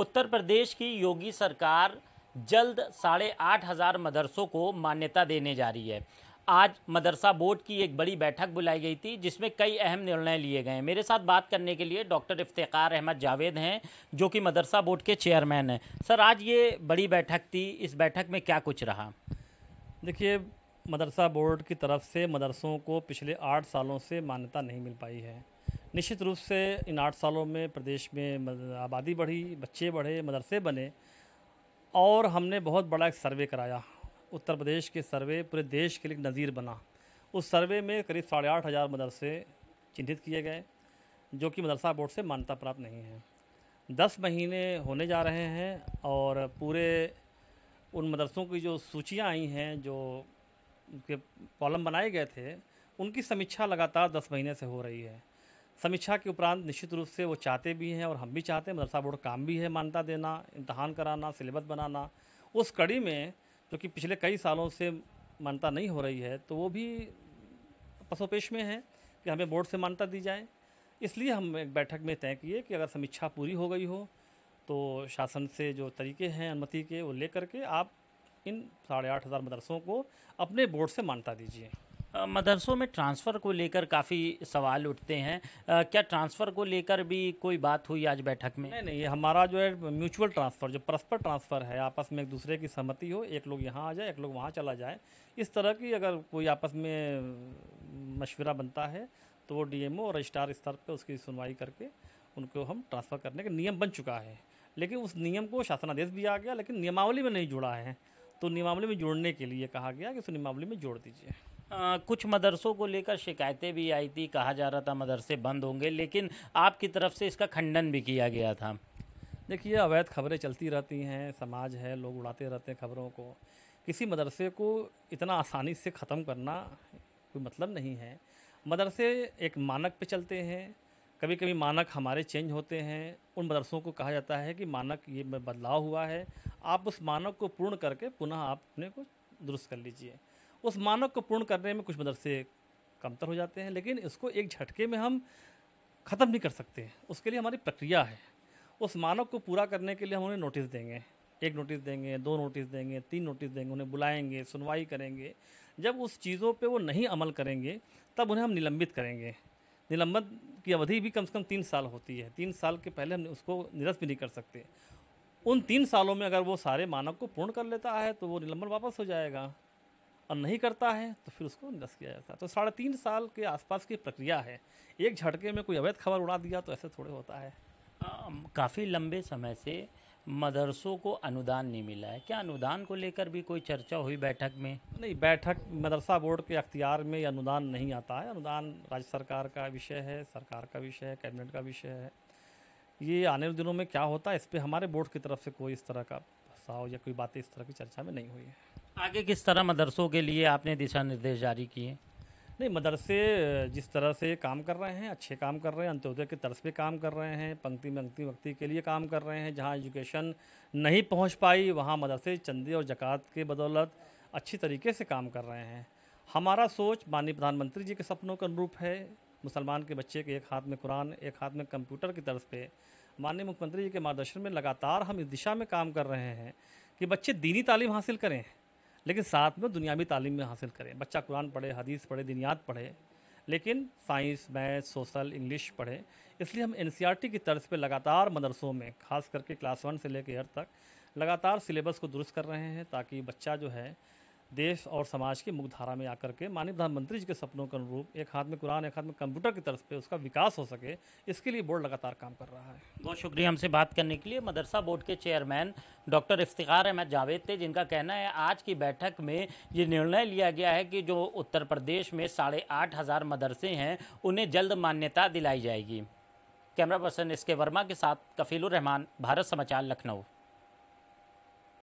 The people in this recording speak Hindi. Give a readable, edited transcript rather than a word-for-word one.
उत्तर प्रदेश की योगी सरकार जल्द 8,500 मदरसों को मान्यता देने जा रही है। आज मदरसा बोर्ड की एक बड़ी बैठक बुलाई गई थी जिसमें कई अहम निर्णय लिए गए हैं। मेरे साथ बात करने के लिए डॉक्टर इफ्तिकार अहमद जावेद हैं जो कि मदरसा बोर्ड के चेयरमैन हैं। सर, आज ये बड़ी बैठक थी, इस बैठक में क्या कुछ रहा? देखिए, मदरसा बोर्ड की तरफ से मदरसों को पिछले 8 सालों से मान्यता नहीं मिल पाई है। निश्चित रूप से इन 8 सालों में प्रदेश में आबादी बढ़ी, बच्चे बढ़े, मदरसे बने और हमने बहुत बड़ा एक सर्वे कराया। उत्तर प्रदेश के सर्वे पूरे देश के लिए एक नज़ीर बना। उस सर्वे में करीब 8,500 मदरसे चिन्हित किए गए जो कि मदरसा बोर्ड से मान्यता प्राप्त नहीं हैं। 10 महीने होने जा रहे हैं और पूरे उन मदरसों की जो सूचियाँ आई हैं, जो उनके कॉलम बनाए गए थे, उनकी समीक्षा लगातार 10 महीने से हो रही है। समीक्षा के उपरांत निश्चित रूप से वो चाहते भी हैं और हम भी चाहते हैं, मदरसा बोर्ड काम भी है मान्यता देना, इम्तहान कराना, सिलेबस बनाना। उस कड़ी में जो कि पिछले कई सालों से मान्यता नहीं हो रही है, तो वो भी पसोपेश में है कि हमें बोर्ड से मान्यता दी जाए। इसलिए हम एक बैठक में तय किए कि अगर समीक्षा पूरी हो गई हो तो शासन से जो तरीके हैं अनुमति के, वो लेकर के आप इन 8,500 मदरसों को अपने बोर्ड से मान्यता दीजिए। मदरसों में ट्रांसफ़र को लेकर काफ़ी सवाल उठते हैं। क्या ट्रांसफ़र को लेकर भी कोई बात हुई आज बैठक में? नहीं, ये हमारा जो है म्यूचुअल ट्रांसफ़र, जो परस्पर ट्रांसफ़र है, आपस में एक दूसरे की सहमति हो, एक लोग यहाँ आ जाए, एक लोग वहाँ चला जाए, इस तरह की अगर कोई आपस में मशवरा बनता है तो वो डीएमओ और रजिस्ट्रार स्तर पे उसकी सुनवाई करके उनको हम ट्रांसफ़र करने का नियम बन चुका है। लेकिन उस नियम को शासनादेश भी आ गया, लेकिन नियमावली में नहीं जुड़ा है, तो नियमावली में जोड़ने के लिए कहा गया कि उस नियमावली में जोड़ दीजिए। कुछ मदरसों को लेकर शिकायतें भी आई थी, कहा जा रहा था मदरसे बंद होंगे, लेकिन आपकी तरफ से इसका खंडन भी किया गया था। देखिए, अवैध खबरें चलती रहती हैं, समाज है, लोग उड़ाते रहते हैं खबरों को। किसी मदरसे को इतना आसानी से ख़त्म करना कोई मतलब नहीं है। मदरसे एक मानक पे चलते हैं, कभी कभी मानक हमारे चेंज होते हैं। उन मदरसों को कहा जाता है कि मानक ये में बदलाव हुआ है, आप उस मानक को पूर्ण करके पुनः आप अपने को दुरुस्त कर लीजिए। उस मानक को पूर्ण करने में कुछ मदरसे कमतर हो जाते हैं, लेकिन इसको एक झटके में हम ख़त्म नहीं कर सकते। उसके लिए हमारी प्रक्रिया है। उस मानक को पूरा करने के लिए हम उन्हें नोटिस देंगे, 1 नोटिस देंगे, 2 नोटिस देंगे, 3 नोटिस देंगे, उन्हें बुलाएंगे, सुनवाई करेंगे। जब उस चीज़ों पे वो नहीं अमल करेंगे तब उन्हें हम निलंबित करेंगे। निलंबन की अवधि भी कम से कम 3 साल होती है। 3 साल के पहले हम उसको निरस्त भी नहीं कर सकते। उन 3 सालों में अगर वो सारे मानक को पूर्ण कर लेता है तो वो निलंबन वापस हो जाएगा, और नहीं करता है तो फिर उसको निरस्त किया जाता है। तो 3.5 साल के आसपास की प्रक्रिया है। एक झटके में कोई अवैध खबर उड़ा दिया तो ऐसे थोड़े होता है। काफ़ी लंबे समय से मदरसों को अनुदान नहीं मिला है। क्या अनुदान को लेकर भी कोई चर्चा हुई बैठक में? नहीं, बैठक मदरसा बोर्ड के अख्तियार में अनुदान नहीं आता है। अनुदान राज्य सरकार का विषय है, सरकार का विषय है, कैबिनेट का विषय है। ये आने वाले दिनों में क्या होता है, इस पर हमारे बोर्ड की तरफ से कोई इस तरह का प्रस्ताव या कोई बातें इस तरह की चर्चा में नहीं हुई है। आगे किस तरह मदरसों के लिए आपने दिशा निर्देश जारी किए? नहीं, मदरसे जिस तरह से काम कर रहे हैं, अच्छे काम कर रहे हैं, अंत्योदय की तर्ज पे काम कर रहे हैं, पंक्ति में अंतिम व्यक्ति के लिए काम कर रहे हैं। जहाँ एजुकेशन नहीं पहुँच पाई वहाँ मदरसे चंदे और ज़कात के बदौलत अच्छी तरीके से काम कर रहे हैं। हमारा सोच माननीय प्रधानमंत्री जी के सपनों के अनुरूप है। मुसलमान के बच्चे के एक हाथ में कुरान, एक हाथ में कंप्यूटर की तर्ज पे माननीय मुख्यमंत्री जी के मार्गदर्शन में लगातार हम इस दिशा में काम कर रहे हैं कि बच्चे दीनी तालीम हासिल करें, लेकिन साथ में दुनियावी तालीम में हासिल करें। बच्चा कुरान पढ़े, हदीस पढ़े, दीनियात पढ़े, लेकिन साइंस, मैथ, सोशल, इंग्लिश पढ़े। इसलिए हम एनसीईआरटी की तर्ज पे लगातार मदरसों में, खास करके क्लास 1 से लेकर 8 तक लगातार सिलेबस को दुरुस्त कर रहे हैं, ताकि बच्चा जो है देश और समाज की मुख्य धारा में आकर के माननीय प्रधानमंत्री जी के सपनों के अनुरूप एक हाथ में कुरान, एक हाथ में कंप्यूटर की तर्ज पे उसका विकास हो सके। इसके लिए बोर्ड लगातार काम कर रहा है। बहुत शुक्रिया हमसे बात करने के लिए। मदरसा बोर्ड के चेयरमैन डॉक्टर इफ्तिकार अहमद जावेद थे, जिनका कहना है आज की बैठक में ये निर्णय लिया गया है कि जो उत्तर प्रदेश में 8,500 मदरसे हैं उन्हें जल्द मान्यता दिलाई जाएगी। कैमरा पर्सन एस के वर्मा के साथ कफीलुर रहमान, भारत समाचार, लखनऊ।